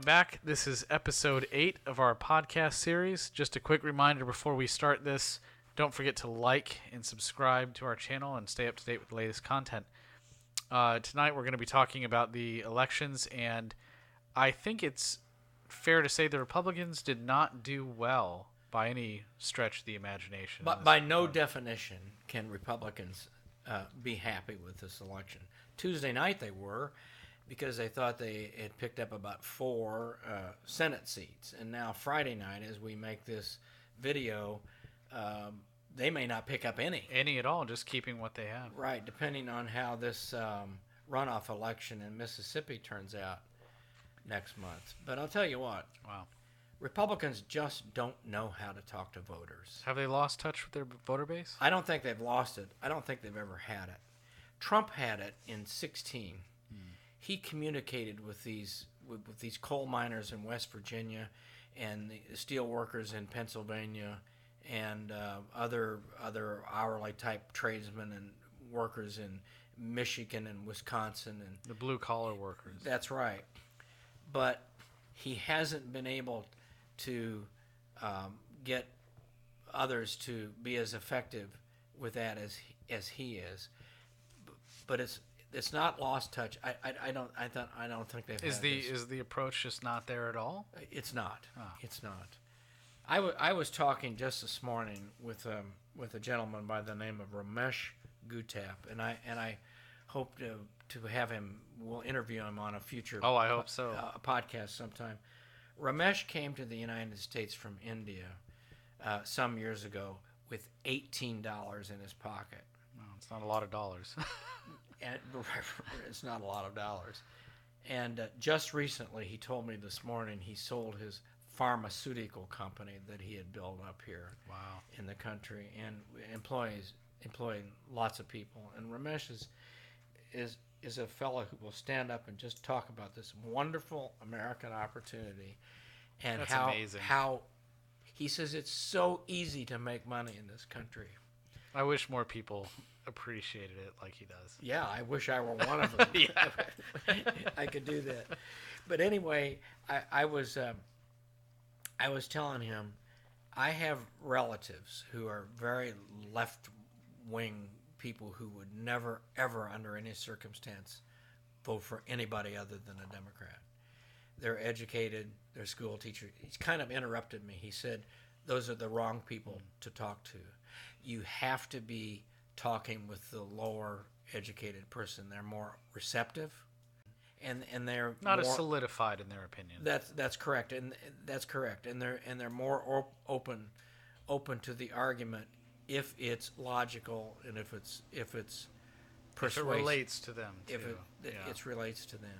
welcome back. This is episode 8 of our podcast series. Just a quick reminder before we start this, don't forget to like and subscribe to our channel and stay up to date with the latest content. Tonight we're going to be talking about the elections, and I think it's fair to say the Republicans did not do well by any stretch of the imagination. But by no definition can Republicans be happy with this election. Tuesday night they were, because they thought they had picked up about 4 Senate seats. And now Friday night, as we make this video, they may not pick up any. Any at all, just keeping what they have. Right, depending on how this runoff election in Mississippi turns out next month. But I'll tell you what. Wow. Republicans just don't know how to talk to voters. Have they lost touch with their voter base? I don't think they've lost it. I don't think they've ever had it. Trump had it in 2016. He communicated with these coal miners in West Virginia and the steel workers in Pennsylvania and other hourly type tradesmen and workers in Michigan and Wisconsin and the blue collar workers. That's right. But he hasn't been able to get others to be as effective with that as he is. But it's not lost touch. I don't think they've. Is the approach just not there at all? It's not. Oh. It's not. I was talking just this morning with a gentleman by the name of Ramesh Gutap, and I hope to have him. We'll interview him on a future. Oh, I hope so. Podcast sometime. Ramesh came to the United States from India some years ago with $18 in his pocket. Well, it's not a lot of dollars. And it's not a lot of dollars. And just recently, he told me this morning he sold his pharmaceutical company that he had built up here in the country and employing lots of people. And Ramesh is a fellow who will stand up and just talk about this wonderful American opportunity and That's how amazing. How he says it's so easy to make money in this country. I wish more people appreciated it like he does. Yeah, I wish I were one of them. Yeah. I could do that. But anyway, I was telling him I have relatives who are very left-wing people who would never, ever, under any circumstance, vote for anybody other than a Democrat. They're educated, they're school teachers. He's kind of interrupted me. He said, those are the wrong people to talk to. You have to be talking with the lower educated person. They're more receptive, and they're not more, as solidified in their opinion. That's correct, and that's correct, and they're more open to the argument if it's logical and if it's persuasive. If it relates to them, too. It relates to them.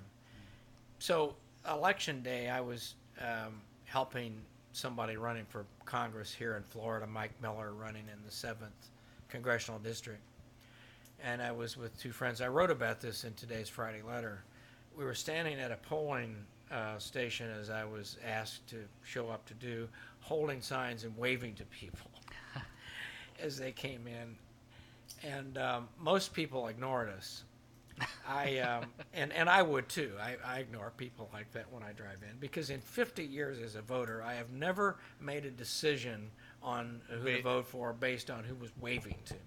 So election day, I was helping somebody running for Congress here in Florida, Mike Miller, running in the 7th Congressional District. And I was with 2 friends. I wrote about this in today's Friday letter. We were standing at a polling station, as I was asked to show up to do, holding signs and waving to people as they came in. And most people ignored us. And I would too. I ignore people like that when I drive in, because in 50 years as a voter, I have never made a decision on who to vote for based on who was waving to me.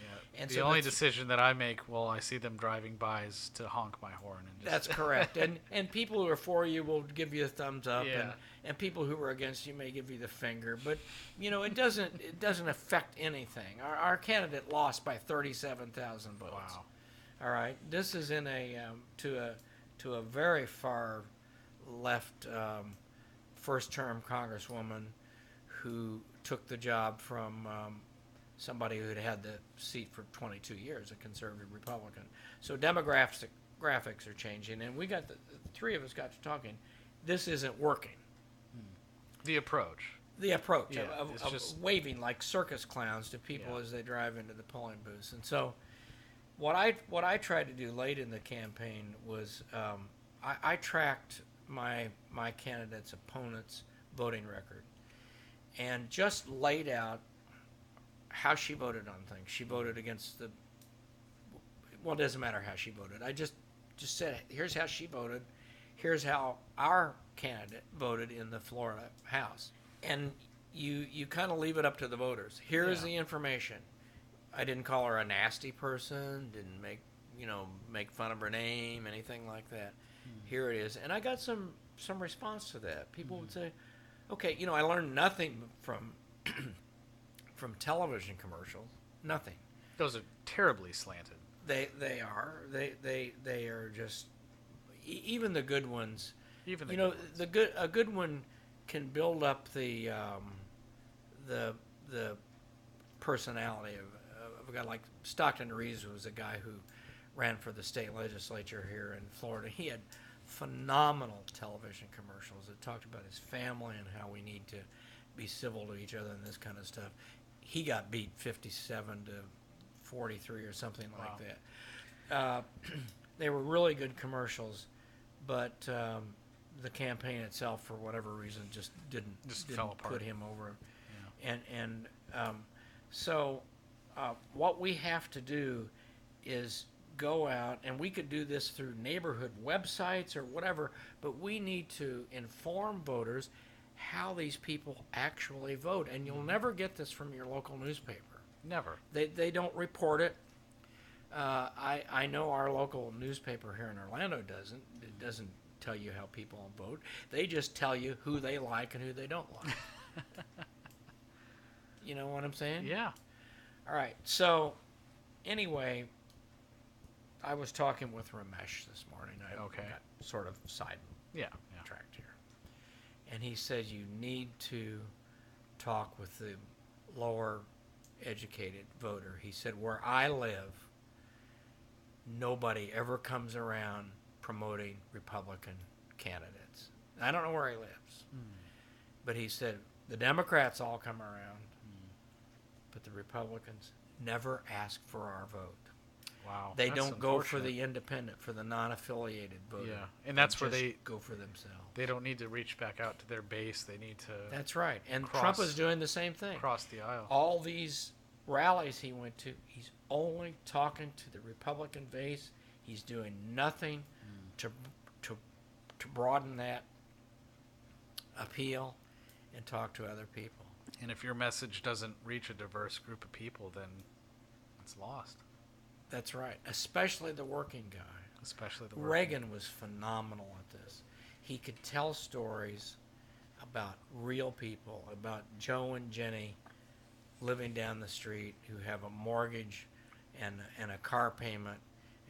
Yeah. And the so only decision that I make while I see them driving by is to honk my horn. And just that's correct. And people who are for you will give you a thumbs up, Yeah. and people who are against you may give you the finger. But it doesn't affect anything. Our candidate lost by 37,000 votes. Wow. All right, this is in to a very far left first-term congresswoman who took the job from somebody who had had the seat for 22 years, a conservative Republican. So graphics are changing, and the 3 of us got to talking. This isn't working. The approach. Yeah, of just waving like circus clowns to people as they drive into the polling booths. And so what I tried to do late in the campaign was I tracked my candidate's opponent's voting record and just laid out how she voted on things. She voted against it doesn't matter how she voted. I just said, here's how she voted. Here's how our candidate voted in the Florida House. And you kind of leave it up to the voters. Here is the information. I didn't call her a nasty person, didn't make fun of her name, anything like that. Here it is. And I got some response to that. People would say, okay, I learned nothing from from television commercials. Nothing. Those are terribly slanted. They are. They are just even the good ones. Even the good ones. A good one can build up the personality of a guy like Stockton Reeves, was a guy who ran for the state legislature here in Florida. He had phenomenal television commercials that talked about his family and how we need to be civil to each other and this kind of stuff. He got beat 57 to 43 or something like that. They were really good commercials, but the campaign itself, for whatever reason, just didn't fell apart. Put him over. Yeah. So what we have to do is go out, and we could do this through neighborhood websites or whatever, but we need to inform voters how these people actually vote. And you'll never get this from your local newspaper. Never. They don't report it. I know our local newspaper here in Orlando doesn't. It doesn't tell you how people vote. They just tell you who they like and who they don't like. You know what I'm saying? Yeah. All right. So, anyway, I was talking with Ramesh this morning. I got sort of sidetracked here. And he said you need to talk with the lower educated voter. He said, where I live, nobody ever comes around promoting Republican candidates. I don't know where he lives. But he said the Democrats all come around, but the Republicans never ask for our vote. Wow. They don't go for the independent, for the non-affiliated voter. Yeah, and that's where they go for themselves. They don't need to reach back out to their base. They need to. That's right. And Trump is doing the same thing. Across the aisle. All these rallies he went to, he's only talking to the Republican base. He's doing nothing to broaden that appeal and talk to other people. And if your message doesn't reach a diverse group of people, then it's lost. That's right. Especially the working guy. Reagan was phenomenal at this. He could tell stories about real people, about Joe and Jenny living down the street who have a mortgage and a car payment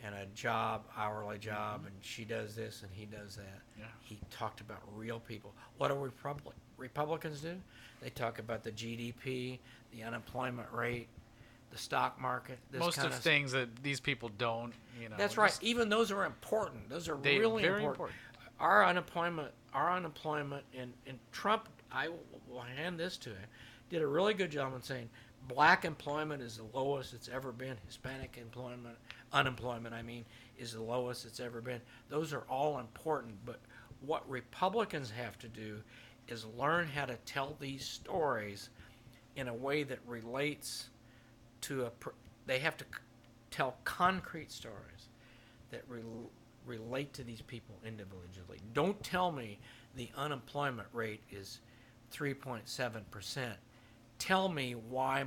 and a job, hourly job, and she does this and he does that. Yeah. He talked about real people. What do Republicans do? They talk about the GDP, the unemployment rate, the stock market. Most of things that these people don't, That's right. Even those are important. Those are really very important. Our unemployment, and Trump, I will hand this to him, did a really good job in saying black employment is the lowest it's ever been. Hispanic unemployment, is the lowest it's ever been. Those are all important, but what Republicans have to do is learn how to tell these stories in a way that relates to they have to tell concrete stories that relate to these people individually. Don't tell me the unemployment rate is 3.7%. Tell me why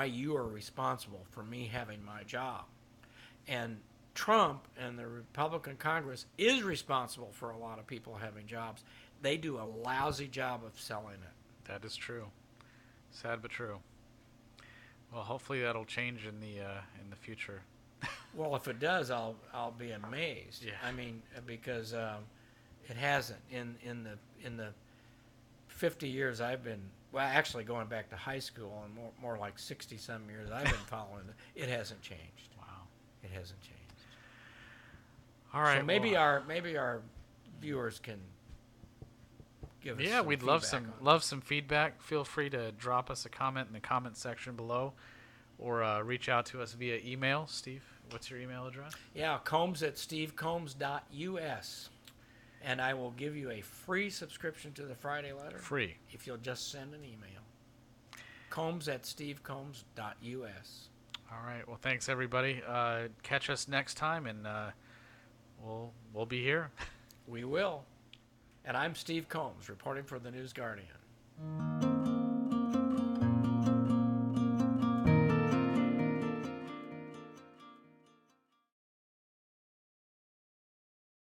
you are responsible for me having my job. And Trump and the Republican Congress is responsible for a lot of people having jobs. They do a lousy job of selling it. That is true. Sad but true. Well, hopefully that'll change in the future. Well, if it does, I'll be amazed. Yeah. Because it hasn't in the 50 years I've been, well, actually going back to high school and more like 60 some years I've been following it hasn't changed. Wow. It hasn't changed. All right. So maybe our viewers can give us some we'd love some feedback. Feel free to drop us a comment in the comment section below, or reach out to us via email. Steve, what's your email address? Yeah, combs@stevecombs.us. And I will give you a free subscription to the Friday Letter. Free. If you'll just send an email. combs@stevecombs.us. All right. Well, thanks, everybody. Catch us next time, and we'll be here. We will. And I'm Steve Combs, reporting for the News Guardian.